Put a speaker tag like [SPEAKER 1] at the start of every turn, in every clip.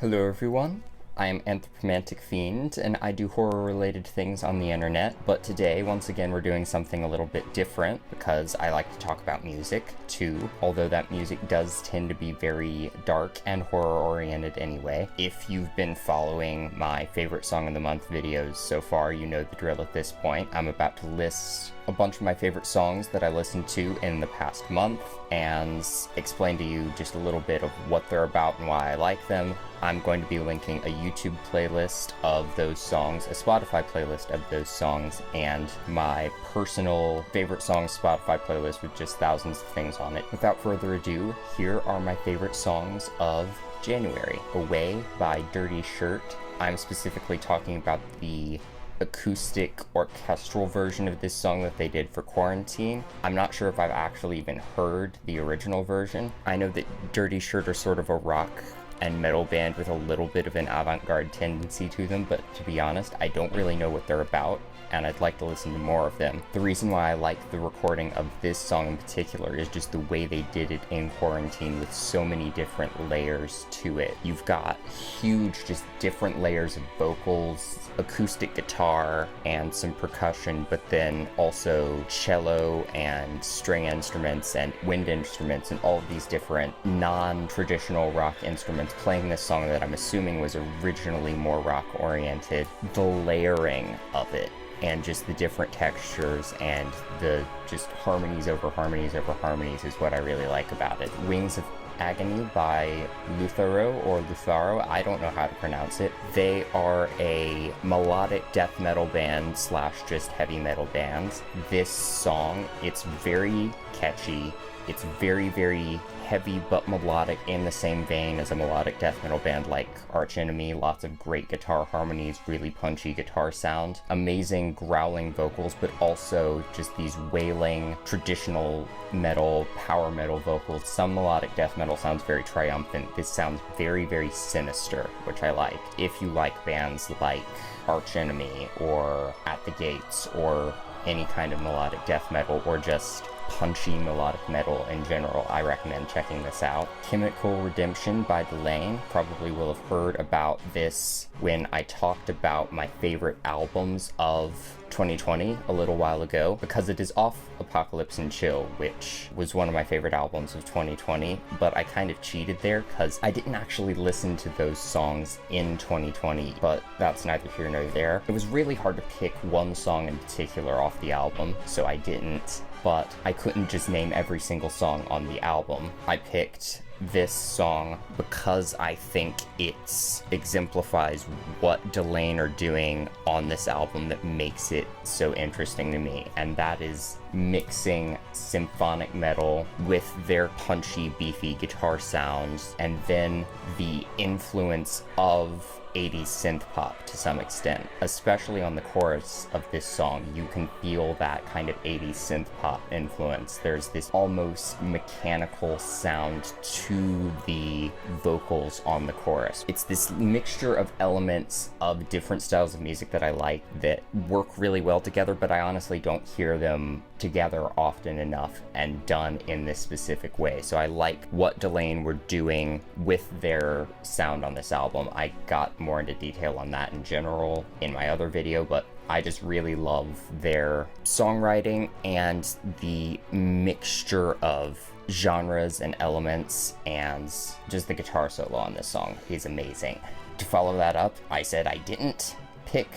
[SPEAKER 1] Hello everyone, I am Anthropomantic Fiend, and I do horror-related things on the internet, but today, once again, we're doing something a little bit different, because I like to talk about music, too, although that music does tend to be very dark and horror-oriented anyway. If you've been following my favorite song of the month videos so far, you know the drill at this point. I'm about to list a bunch of my favorite songs that I listened to in the past month, and explain to you just a little bit of what they're about and why I like them. I'm going to be linking a YouTube playlist of those songs, a Spotify playlist of those songs, and my personal favorite songs Spotify playlist with just thousands of things on it. Without further ado, here are my favorite songs of January. Away by Dirty Shirt. I'm specifically talking about the acoustic orchestral version of this song that they did for Quarantine. I'm not sure if I've actually even heard the original version. I know that Dirty Shirt are sort of a rock and metal band with a little bit of an avant-garde tendency to them, but to be honest, I don't really know what they're about, and I'd like to listen to more of them. The reason why I like the recording of this song in particular is just the way they did it in Quarantine with so many different layers to it. You've got huge, just different layers of vocals, acoustic guitar, and some percussion, but then also cello and string instruments and wind instruments and all of these different non-traditional rock instruments playing this song that I'm assuming was originally more rock-oriented. The layering of it and just the different textures and the just harmonies over harmonies over harmonies is what I really like about it. Wings of Agony by Lutharo, I don't know how to pronounce it. They are a melodic death metal band slash just heavy metal band. This song, it's very catchy. It's very, very heavy but melodic in the same vein as a melodic death metal band like Arch Enemy. Lots of great guitar harmonies, really punchy guitar sound, amazing growling vocals, but also just these wailing, traditional metal, power metal vocals. Some melodic death metal sounds very triumphant. This sounds very, very sinister, which I like. If you like bands like Arch Enemy or At the Gates or any kind of melodic death metal or just punchy melodic metal in general, I recommend checking this out. Chemical Redemption by Delane. Probably will have heard about this when I talked about my favorite albums of 2020 a little while ago, because it is off Apocalypse and Chill, which was one of my favorite albums of 2020, but I kind of cheated there because I didn't actually listen to those songs in 2020, but that's neither here nor there. It was really hard to pick one song in particular off the album, so I didn't, but I couldn't just name every single song on the album. I picked this song because I think it exemplifies what Delane are doing on this album that makes it so interesting to me, and that is mixing symphonic metal with their punchy, beefy guitar sounds, and then the influence of 80s synth pop to some extent. Especially on the chorus of this song, you can feel that kind of 80s synth pop influence. There's this almost mechanical sound to the vocals on the chorus. It's this mixture of elements of different styles of music that I like that work really well together, but I honestly don't hear them together often enough and done in this specific way. So I like what Delane were doing with their sound on this album. I got more into detail on that in general in my other video, but I just really love their songwriting and the mixture of genres and elements, and just the guitar solo on this song is amazing. To follow that up, I said I didn't pick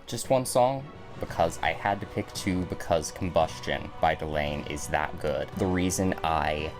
[SPEAKER 1] just one song because I had to pick two, because Combustion by Delane is that good. The reason I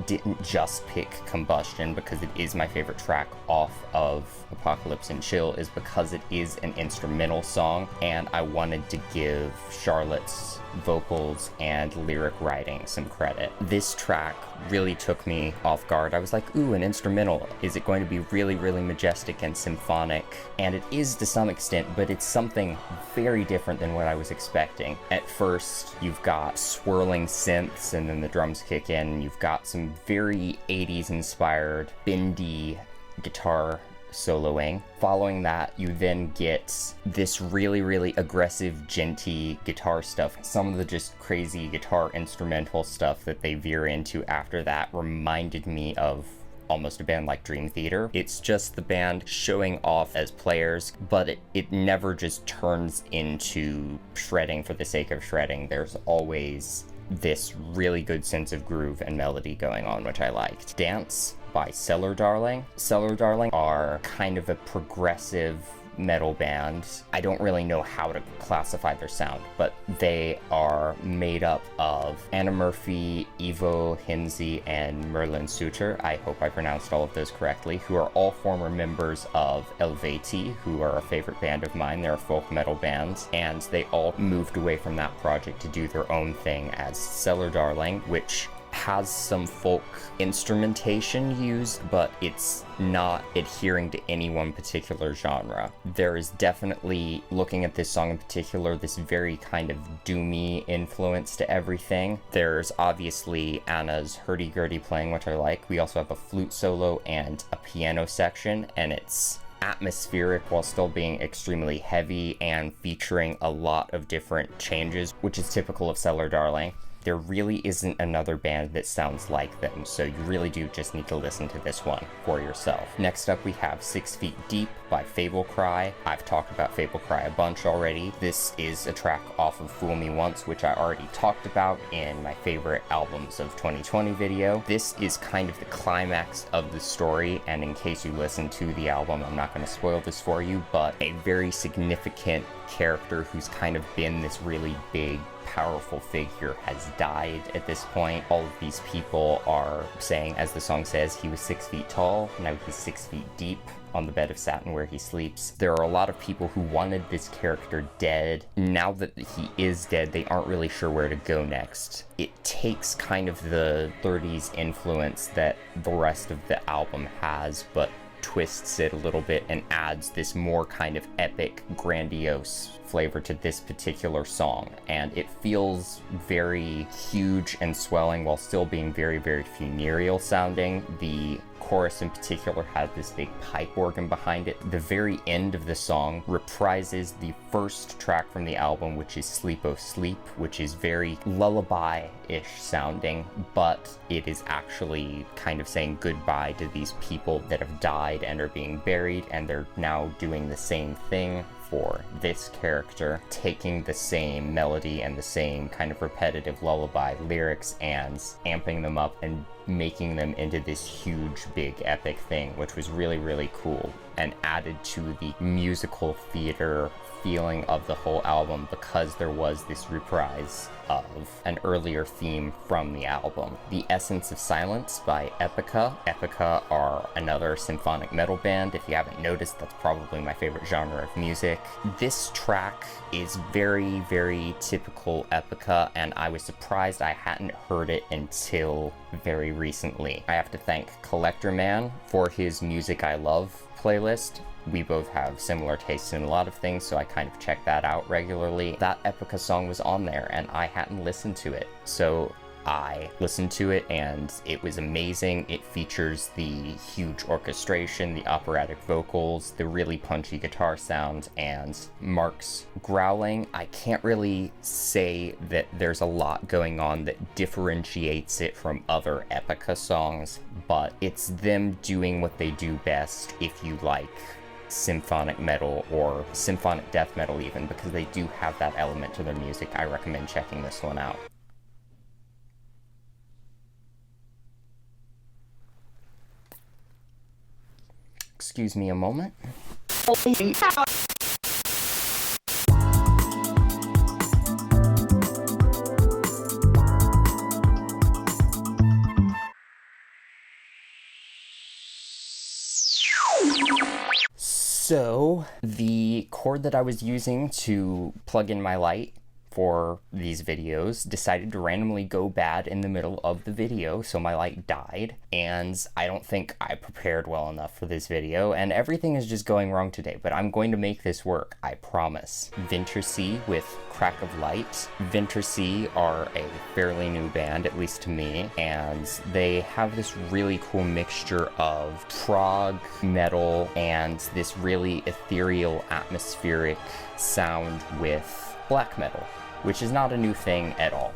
[SPEAKER 1] didn't just pick Combustion, because it is my favorite track off of Apocalypse and Chill, is because it is an instrumental song, and I wanted to give Charlotte's vocals and lyric writing some credit. This track really took me off guard. I was like, ooh, an instrumental. Is it going to be really, really majestic and symphonic? And it is to some extent, but it's something very different than what I was expecting. At first, you've got swirling synths, and then the drums kick in, and you've got some very 80s inspired bendy guitar soloing. Following that, you then get this really, really aggressive, djenty guitar stuff. Some of the just crazy guitar instrumental stuff that they veer into after that reminded me of almost a band like Dream Theater. It's just the band showing off as players, but it never just turns into shredding for the sake of shredding. There's always this really good sense of groove and melody going on, which I liked. Dance by Cellar Darling. Cellar Darling are kind of a progressive metal band. I don't really know how to classify their sound, but they are made up of Anna Murphy, Ivo Hinze, and Merlin Suter. I hope I pronounced all of those correctly, who are all former members of Helveti, who are a favorite band of mine. They're a folk metal band, and they all moved away from that project to do their own thing as Cellar Darling, which has some folk instrumentation used, but it's not adhering to any one particular genre. There is definitely, looking at this song in particular, this very kind of doomy influence to everything. There's obviously Anna's hurdy-gurdy playing, which I like. We also have a flute solo and a piano section, and it's atmospheric while still being extremely heavy and featuring a lot of different changes, which is typical of Cellar Darling. There really isn't another band that sounds like them, so you really do just need to listen to this one for yourself. Next up we have 6 Feet Deep by Fablecry. I've talked about Fablecry a bunch already. This is a track off of Fool Me Once, which I already talked about in my favorite albums of 2020 video. This is kind of the climax of the story, and in case you listen to the album, I'm not going to spoil this for you, but a very significant character who's kind of been this really big, powerful figure has died at this point. All of these people are saying, as the song says, he was 6 feet tall, now he's 6 feet deep on the bed of satin where he sleeps. There are a lot of people who wanted this character dead. Now that he is dead, they aren't really sure where to go next. It takes kind of the 30s influence that the rest of the album has, but twists it a little bit and adds this more kind of epic, grandiose flavor to this particular song. And it feels very huge and swelling while still being very, very funereal sounding. The chorus in particular has this big pipe organ behind it. The very end of the song reprises the first track from the album, which is Sleep O Sleep, which is very lullaby-ish sounding, but it is actually kind of saying goodbye to these people that have died and are being buried, and they're now doing the same thing for this character, taking the same melody and the same kind of repetitive lullaby lyrics and amping them up and making them into this huge, big, epic thing, which was really, really cool and added to the musical theater feeling of the whole album because there was this reprise of an earlier theme from the album. The Essence of Silence by Epica. Epica are another symphonic metal band. If you haven't noticed, that's probably my favorite genre of music. This track is very, very typical Epica, and I was surprised I hadn't heard it until very recently. I have to thank Collector Man for his Music I Love playlist. We both have similar tastes in a lot of things, so I kind of check that out regularly. That Epica song was on there, and I hadn't listened to it, so I listened to it, and it was amazing. It features the huge orchestration, the operatic vocals, the really punchy guitar sound, and Mark's growling. I can't really say that there's a lot going on that differentiates it from other Epica songs, but it's them doing what they do best if you like symphonic metal or symphonic death metal even, because they do have that element to their music. I recommend checking this one out. Excuse me a moment. So, the cord that I was using to plug in my light for these videos decided to randomly go bad in the middle of the video, so my light died, and I don't think I prepared well enough for this video, and everything is just going wrong today, but I'm going to make this work, I promise. Vintercy with Crack of Light. Vintercy are a fairly new band, at least to me, and they have this really cool mixture of prog metal and this really ethereal, atmospheric sound with black metal, which is not a new thing at all.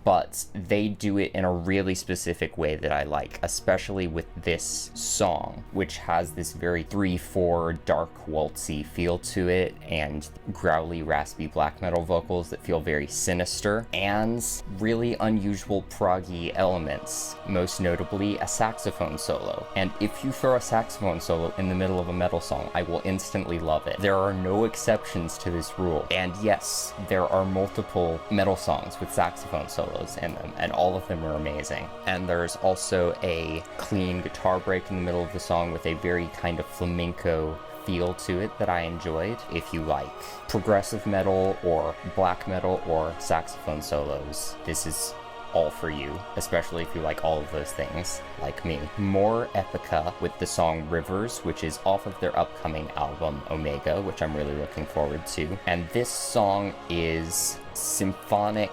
[SPEAKER 1] but they do it in a really specific way that I like, especially with this song, which has this very 3/4 dark waltzy feel to it, and growly, raspy black metal vocals that feel very sinister, and really unusual proggy elements, most notably a saxophone solo. And if you throw a saxophone solo in the middle of a metal song, I will instantly love it. There are no exceptions to this rule. And yes, there are multiple metal songs with saxophone solos in them, and all of them are amazing. And there's also a clean guitar break in the middle of the song with a very kind of flamenco feel to it that I enjoyed. If you like progressive metal or black metal or saxophone solos, this is all for you, especially if you like all of those things, like me. More Epica with the song Rivers, which is off of their upcoming album Omega, which I'm really looking forward to. And this song is symphonic,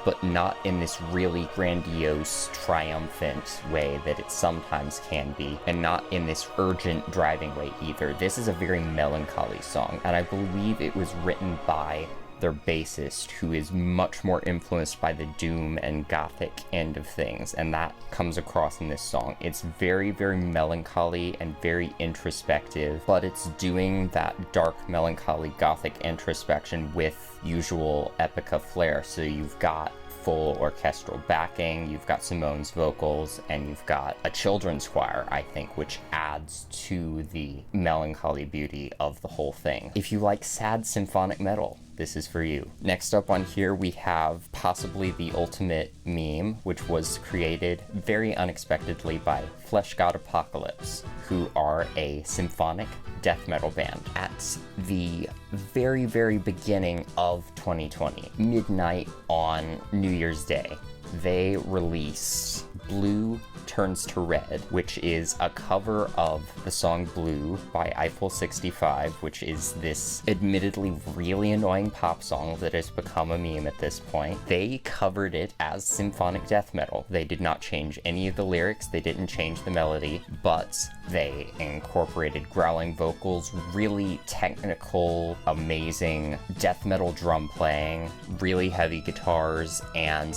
[SPEAKER 1] but not in this really grandiose, triumphant way that it sometimes can be, and not in this urgent, driving way either. This is a very melancholy song, and I believe it was written by their bassist, who is much more influenced by the doom and gothic end of things, and that comes across in this song. It's very, very melancholy and very introspective, but it's doing that dark, melancholy, gothic introspection with usual Epica Flare. So you've got full orchestral backing, you've got Simone's vocals, and you've got a children's choir, I think, which adds to the melancholy beauty of the whole thing. If you like sad symphonic metal, this is for you. Next up on here, we have possibly the ultimate meme, which was created very unexpectedly by Flesh God Apocalypse, who are a symphonic death metal band. At the very, very beginning of 2020, midnight on New Year's Day, they released Blue Turns to Red, which is a cover of the song Blue by Eiffel 65, which is this admittedly really annoying pop song that has become a meme at this point. They covered it as symphonic death metal. They did not change any of the lyrics, they didn't change the melody, but they incorporated growling vocals, really technical, amazing death metal drum playing, really heavy guitars, and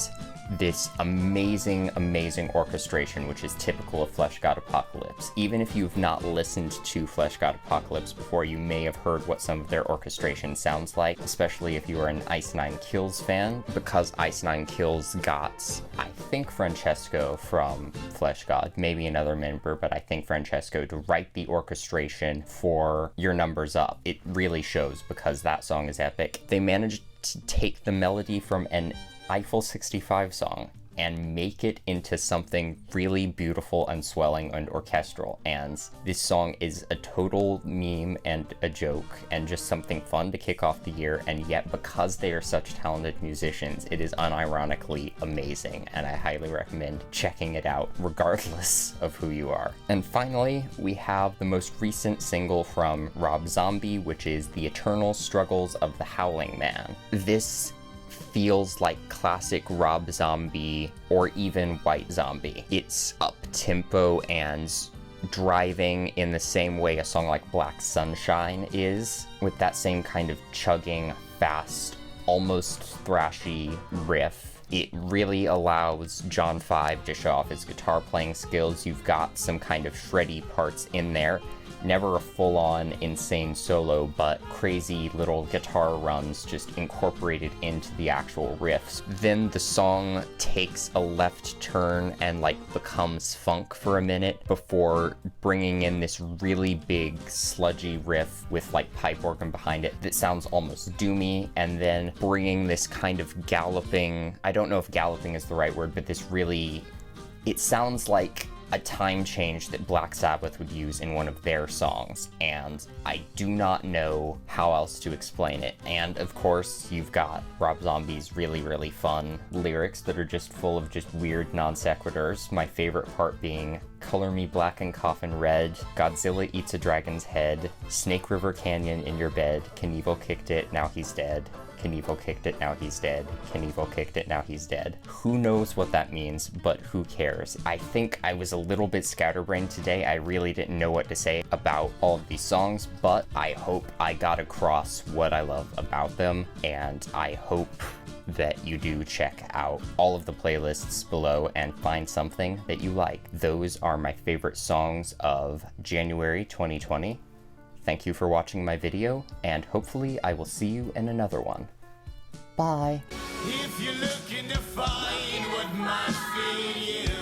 [SPEAKER 1] this amazing, amazing orchestration, which is typical of Flesh God Apocalypse. Even if you've not listened to Flesh God Apocalypse before, you may have heard what some of their orchestration sounds like, especially if you are an Ice Nine Kills fan, because Ice Nine Kills got, I think, Francesco from Flesh God, maybe another member, but I think Francesco, to write the orchestration for Your Number's Up. It really shows, because that song is epic. They managed to take the melody from an Eiffel 65 song and make it into something really beautiful and swelling and orchestral. And this song is a total meme and a joke and just something fun to kick off the year, and yet because they are such talented musicians, it is unironically amazing, and I highly recommend checking it out regardless of who you are. And finally, we have the most recent single from Rob Zombie, which is The Eternal Struggles of the Howling Man. This feels like classic Rob Zombie or even White Zombie. It's up-tempo and driving in the same way a song like Black Sunshine is, with that same kind of chugging, fast, almost thrashy riff. It really allows John 5 to show off his guitar playing skills. You've got some kind of shreddy parts in there. Never a full-on insane solo, but crazy little guitar runs just incorporated into the actual riffs. Then the song takes a left turn and becomes funk for a minute before bringing in this really big sludgy riff with pipe organ behind it that sounds almost doomy, and then bringing this kind of galloping, I don't know if galloping is the right word, but this really, it sounds like a time change that Black Sabbath would use in one of their songs, and I do not know how else to explain it. And of course, you've got Rob Zombie's really, really fun lyrics that are just full of just weird non sequiturs. My favorite part being, color me black and coffin red, Godzilla eats a dragon's head, Snake River Canyon in your bed, Knievel kicked it, now he's dead. Knievel kicked it, now he's dead. Knievel kicked it, now he's dead. Who knows what that means, but who cares? I think I was a little bit scatterbrained today. I really didn't know what to say about all of these songs, but I hope I got across what I love about them, and I hope that you do check out all of the playlists below and find something that you like. Those are my favorite songs of January 2020. Thank you for watching my video, and hopefully I will see you in another one. Bye!
[SPEAKER 2] If you're looking to find what might fit you,